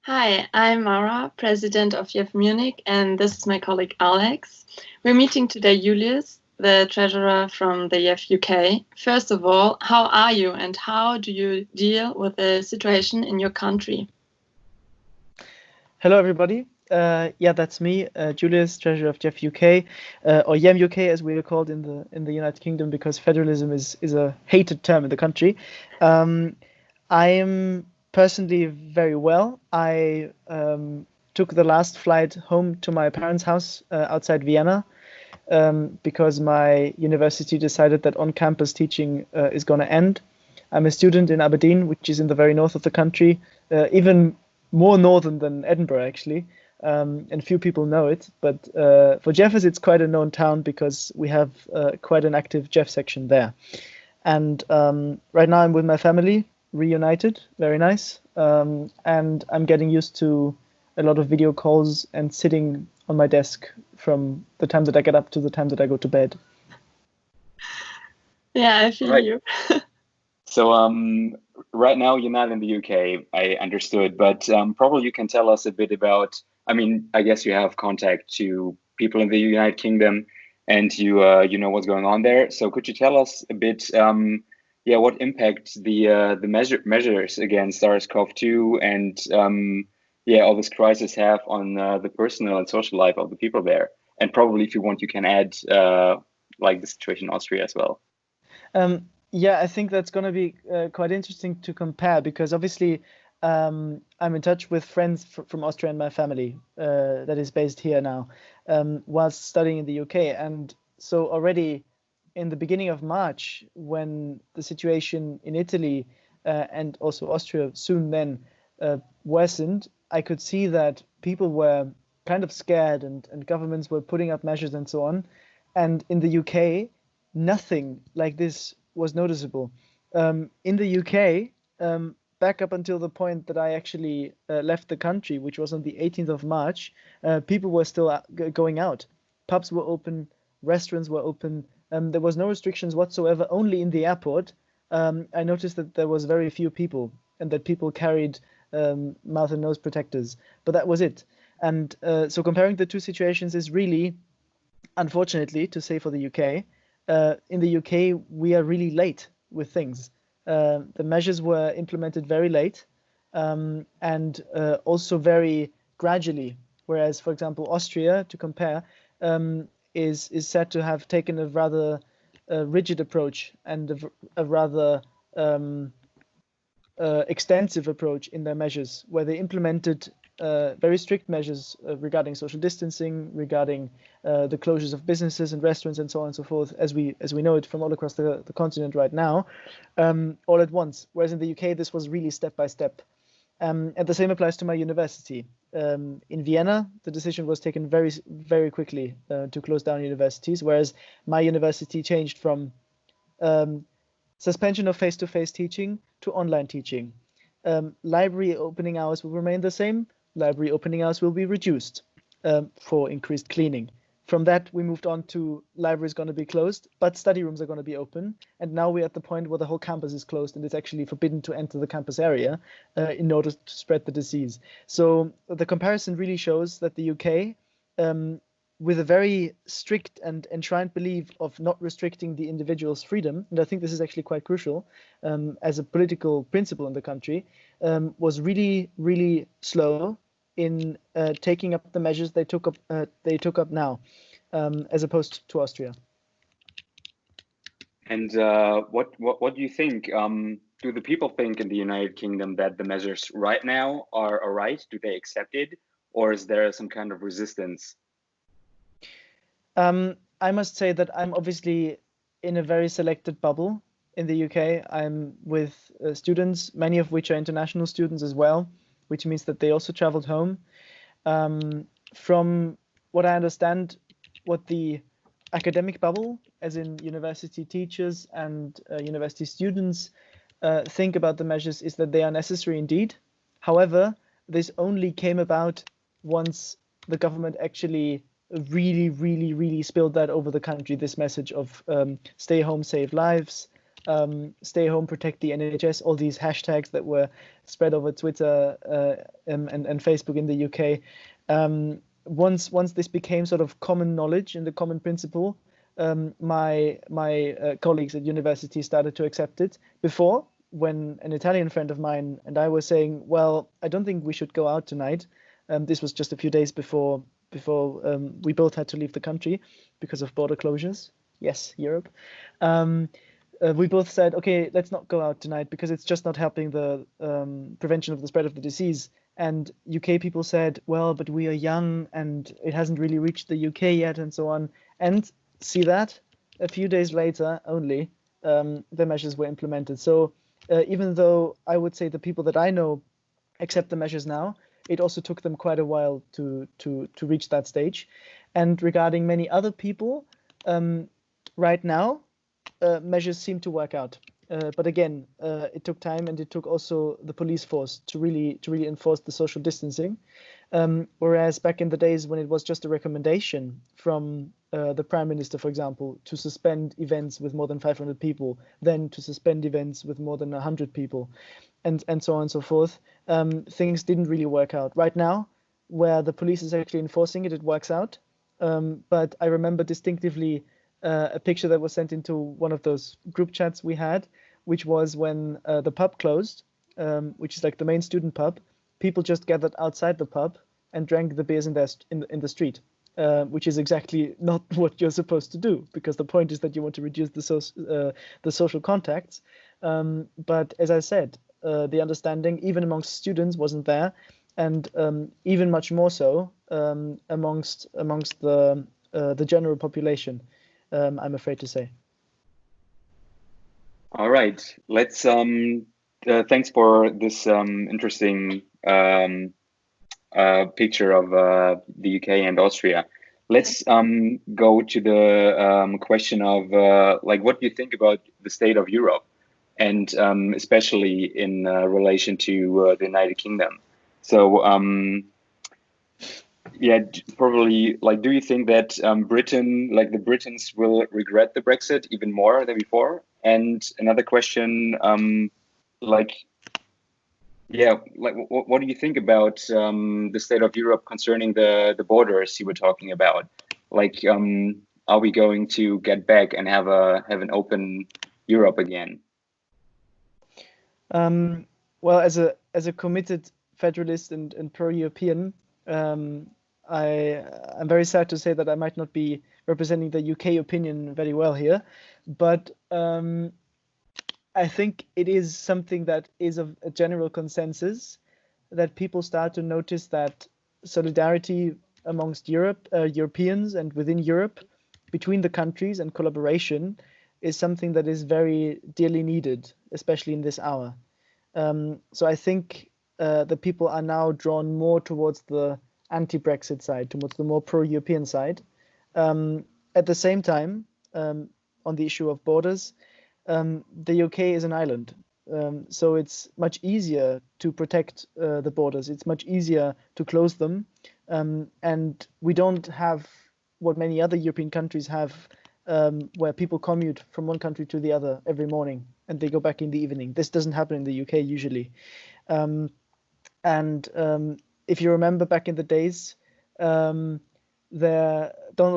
Hi, I'm Mara, president of JEF Munich, and this is my colleague Alex. We're meeting today Julius, the treasurer from the JEF UK. First of all, how are you and how do you deal with the situation in your country? Hello, everybody. Yeah, that's me, Julius, treasurer of JEF UK, or YEM UK, as we are called in the United Kingdom, because federalism is a hated term in the country. I am personally very well. I took the last flight home to my parents' house outside Vienna because my university decided that on-campus teaching is going to end. I'm a student in Aberdeen, which is in the very north of the country, even more northern than Edinburgh, actually. And few people know it, but for Jeffers, it's quite a known town because we have quite an active Jeff section there. And right now I'm with my family, reunited, very nice. And I'm getting used to a lot of video calls and sitting on my desk from the time that I get up to the time that I go to bed. Yeah, I feel you. So right now you're not in the UK, I understood, but probably you can tell us a bit about, I guess you have contact to people in the United Kingdom and you know what's going on there. So could you tell us a bit, what impact the measures against SARS-CoV-2 and all this crisis have on the personal and social life of the people there? And probably if you want, you can add like the situation in Austria as well. Yeah, I think that's going to be quite interesting to compare because obviously I'm in touch with friends from Austria and my family that is based here now whilst studying in the UK. And so already in the beginning of March, when the situation in Italy and also Austria soon then worsened, I could see that people were kind of scared and governments were putting up measures and so on. And in the UK, nothing like this was noticeable. In the UK, back up until the point that I actually left the country, which was on the 18th of March, people were still going out. Pubs were open, restaurants were open. There was no restrictions whatsoever, only in the airport. I noticed that there was very few people and that people carried mouth and nose protectors, but that was it. And so comparing the two situations is really, unfortunately, to say for the UK, in the UK, we are really late with things. The measures were implemented very late and also very gradually. Whereas, for example, Austria, to compare, is said to have taken a rather rigid approach and a rather extensive approach in their measures, where they implemented very strict measures regarding social distancing, regarding the closures of businesses and restaurants and so on and so forth, as we know it from all across the continent right now, all at once. Whereas in the UK, this was really step by step. And the same applies to my university. In Vienna, the decision was taken very, very quickly to close down universities, whereas my university changed from suspension of face-to-face teaching to online teaching. Library opening hours will remain the same. Library opening hours will be reduced for increased cleaning. From that, we moved on to libraries going to be closed, but study rooms are going to be open. And now we're at the point where the whole campus is closed and it's actually forbidden to enter the campus area in order to spread the disease. So the comparison really shows that the UK, with a very strict and enshrined belief of not restricting the individual's freedom, and I think this is actually quite crucial as a political principle in the country, was really, really slow in taking up the measures they took up now, as opposed to Austria. And what do you think? Do the people think in the United Kingdom that the measures right now are all right? Do they accept it, or is there some kind of resistance? I must say that I'm obviously in a very selected bubble in the UK. I'm with students, many of which are international students as well, which means that they also traveled home. From what I understand, what the academic bubble, as in university teachers and university students, think about the measures is that they are necessary indeed. However, this only came about once the government actually really spilled that over the country, this message of stay home, save lives, stay home, protect the NHS, all these hashtags that were spread over Twitter and Facebook in the UK. Once this became sort of common knowledge and the common principle, my colleagues at university started to accept it. Before, when an Italian friend of mine and I were saying, well, I don't think we should go out tonight. This was just a few days before we both had to leave the country because of border closures. Yes, Europe. We both said, okay, let's not go out tonight because it's just not helping the prevention of the spread of the disease. And UK people said, well, but we are young and it hasn't really reached the UK yet and so on. And see that a few days later only, the measures were implemented. So even though I would say the people that I know accept the measures now, it also took them quite a while to reach that stage. And regarding many other people, right now, measures seem to work out. But again, it took time, and it took also the police force to really enforce the social distancing. Whereas back in the days when it was just a recommendation from the Prime Minister, for example, to suspend events with more than 500 people, then to suspend events with more than 100 people, and so on and so forth, things didn't really work out. Right now, where the police is actually enforcing it, it works out. But I remember distinctively a picture that was sent into one of those group chats we had, which was when the pub closed, which is like the main student pub. People just gathered outside the pub and drank the beers in the street, which is exactly not what you're supposed to do, because the point is that you want to reduce the social contacts. But as I said, the understanding even amongst students wasn't there, and even much more so amongst the general population. I'm afraid to say. All right, let's thanks for this interesting picture of the UK and Austria. Let's go to the question of like, what do you think about the state of Europe, and especially in relation to the United Kingdom? So yeah, probably, like, do you think that Britain, like the Britons, will regret the Brexit even more than before? And another question, like, yeah, like, what do you think about the state of Europe concerning the borders you were talking about? Like, are we going to get back and have an open Europe again? Well, as a committed federalist and pro-European, I'm very sad to say that I might not be representing the UK opinion very well here, but I think it is something that is of a general consensus, that people start to notice that solidarity amongst Europeans and within Europe, between the countries, and collaboration is something that is very dearly needed, especially in this hour. So I think the people are now drawn more towards the anti-Brexit side, towards the more pro-European side. At the same time, on the issue of borders, the UK is an island, so it's much easier to protect the borders. It's much easier to close them, and we don't have what many other European countries have, where people commute from one country to the other every morning and they go back in the evening. This doesn't happen in the UK usually. If you remember back in the days, Donald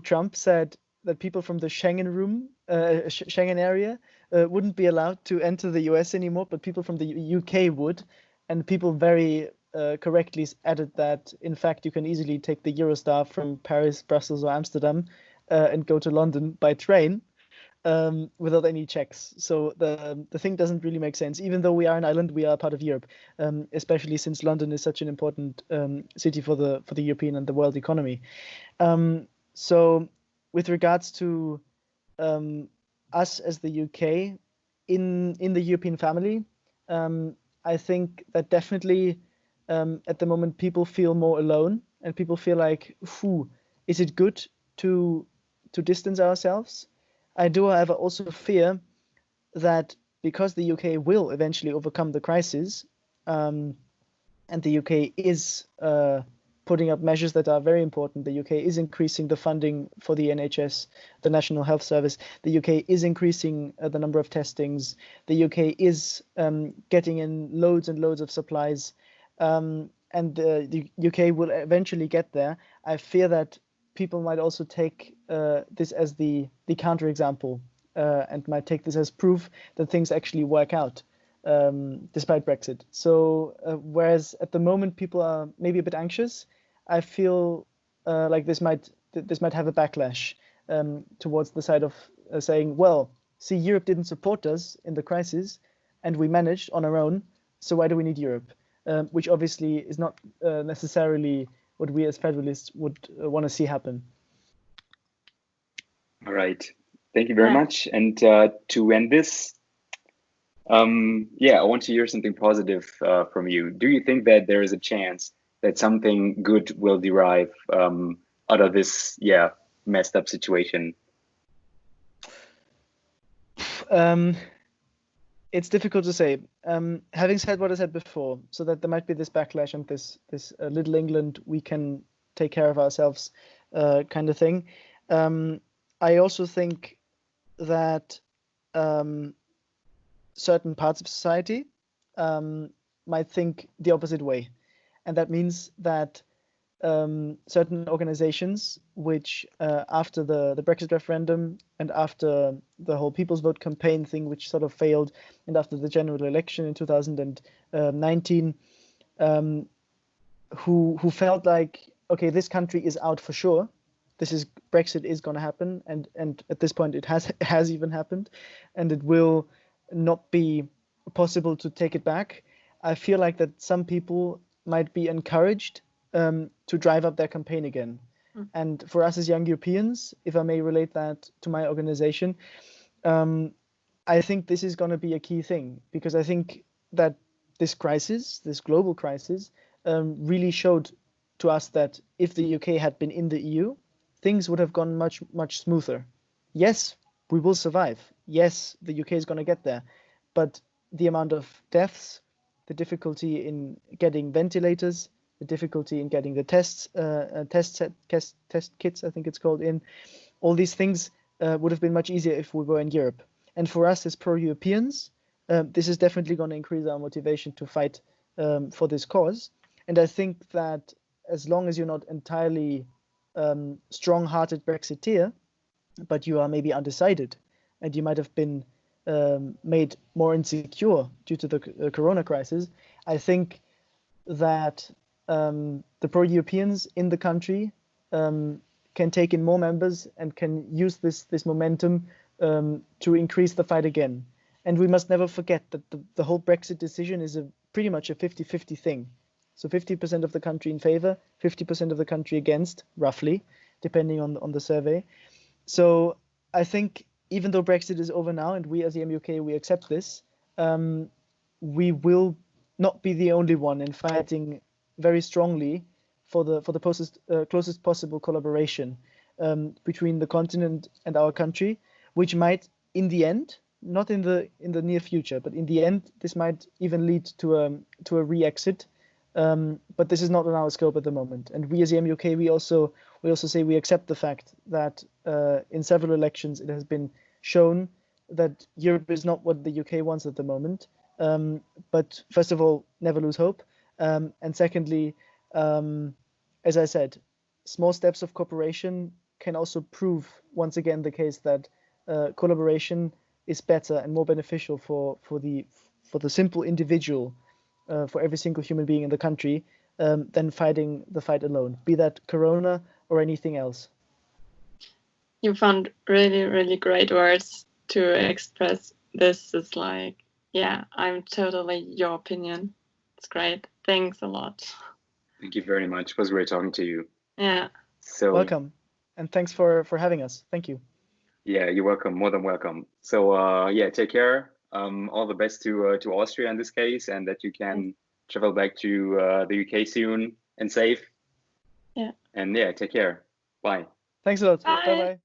Trump said that people from the Schengen area wouldn't be allowed to enter the US anymore, but people from the UK would. And people very correctly added that, in fact, you can easily take the Eurostar from Paris, Brussels, or Amsterdam and go to London by train without any checks. So the thing doesn't really make sense. Even though we are an island, we are part of Europe, especially since London is such an important city for the European and the world economy. So with regards to us as the UK in the European family, I think that definitely at the moment people feel more alone, and people feel like, is it good to distance ourselves? I do, however, also fear that because the UK will eventually overcome the crisis, and the UK is putting up measures that are very important. The UK is increasing the funding for the NHS, the National Health Service. The UK is increasing the number of testings. The UK is getting in loads and loads of supplies. And the UK will eventually get there. I fear that people might also take this as the counterexample and might take this as proof that things actually work out despite Brexit. So whereas at the moment people are maybe a bit anxious, I feel like this might have a backlash towards the side of saying, well, see, Europe didn't support us in the crisis and we managed on our own, so why do we need Europe? Which obviously is not necessarily what we as federalists would want to see happen. All right. Thank you very much. And to end this, I want to hear something positive from you. Do you think that there is a chance that something good will derive out of this, messed up situation? It's difficult to say. Having said what I said before, so that there might be this backlash and this little England, we can take care of ourselves kind of thing. I also think that certain parts of society might think the opposite way. And that means that certain organizations which after the Brexit referendum and after the whole People's Vote campaign thing, which sort of failed, and after the general election in 2019, who felt like, okay, this country is out for sure. Brexit is going to happen, and at this point it has even happened, and it will not be possible to take it back. I feel like that some people might be encouraged to drive up their campaign again. And for us as young Europeans, if I may relate that to my organization, I think this is going to be a key thing, because I think that this crisis, this global crisis, really showed to us that if the UK had been in the EU, things would have gone much, much smoother. Yes, we will survive. Yes, the UK is going to get there. But the amount of deaths, the difficulty in getting ventilators, the difficulty in getting the test kits, I think it's called, in all these things would have been much easier if we were in Europe. And for us as pro-Europeans, this is definitely going to increase our motivation to fight for this cause. And I think that as long as you're not entirely strong-hearted Brexiteer, but you are maybe undecided, and you might have been made more insecure due to the corona crisis, I think that the pro-Europeans in the country can take in more members and can use this momentum to increase the fight again. And we must never forget that the whole Brexit decision is pretty much a 50-50 thing. So 50% of the country in favor, 50% of the country against, roughly, depending on the survey. So I think even though Brexit is over now and we as the MUK, we accept this, we will not be the only one in fighting very strongly for the closest possible collaboration between the continent and our country, which might, in the end, not in the near future, but in the end, this might even lead to a re-exit. But this is not in our scope at the moment. And we as the MUK, we also say we accept the fact that in several elections it has been shown that Europe is not what the UK wants at the moment. But first of all, never lose hope. And secondly, as I said, small steps of cooperation can also prove once again the case that collaboration is better and more beneficial for the simple individual, for every single human being in the country, than fighting the fight alone, be that corona or anything else. You found really, really great words to express this. Is like, yeah, I'm totally your opinion. It's great. Thanks a lot. Thank you very much. It was great talking to you. Yeah. So welcome, and thanks for having us. Thank you. Yeah, you're welcome. More than welcome. So yeah, take care. All the best to Austria in this case, and that you can travel back to the UK soon and safe. Yeah. And yeah, take care. Bye. Thanks a lot. Bye. Bye-bye.